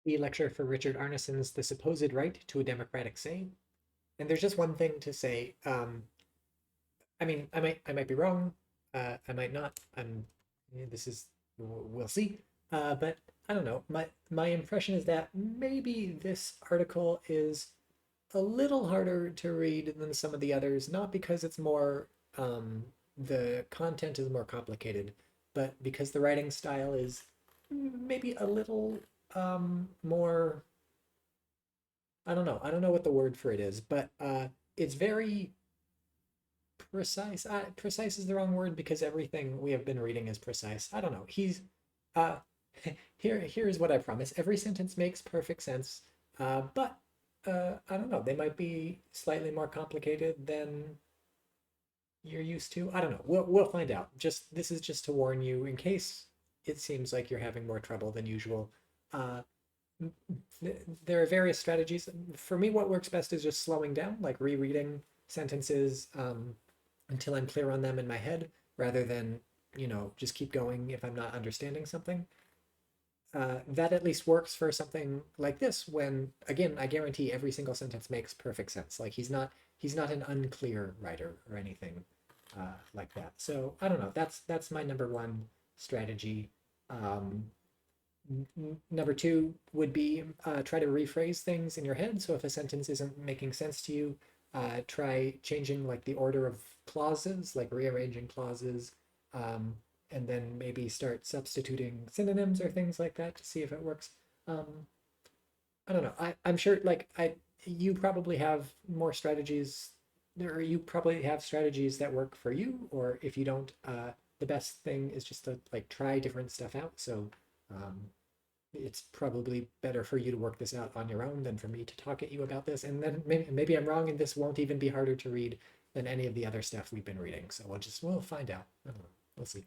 the lecture for Richard Arneson's The Supposed Right to a Democratic Say. And there's just one thing to say. I mean, I might be wrong. I might not. This is we'll see. But I don't know. My impression is that maybe this article is a little harder to read than some of the others, not because it's more the content is more complicated, but because the writing style is maybe a little more. I don't know. I don't know what the word for it is, but it's very precise. Precise is the wrong word because everything we have been reading is precise. I don't know. He's uh, here's what I promise. Every sentence makes perfect sense, but I don't know. They might be slightly more complicated than you're used to. I don't know. We'll find out. Just this is just to warn you in case it seems like you're having more trouble than usual. Uh, there are various strategies. For me, what works best is just slowing down, like rereading sentences until I'm clear on them in my head, rather than, just keep going if I'm not understanding something. That at least works for something like this when, again, I guarantee every single sentence makes perfect sense. Like he's not an unclear writer or anything like that. So I don't know. That's my number one strategy. Um, Number two would be try to rephrase things in your head. So if a sentence isn't making sense to you, try changing like the order of clauses, like rearranging clauses, um, and then maybe start substituting synonyms or things like that to see if it works. Um, I don't know. I'm sure like you probably have more strategies, or you probably have strategies that work for you, or if you don't, the best thing is just to like try different stuff out. So um, it's probably better for you to work this out on your own than for me to talk at you about this. And then maybe I'm wrong and this won't even be harder to read than any of the other stuff we've been reading. So we'll find out. I don't know. We'll see.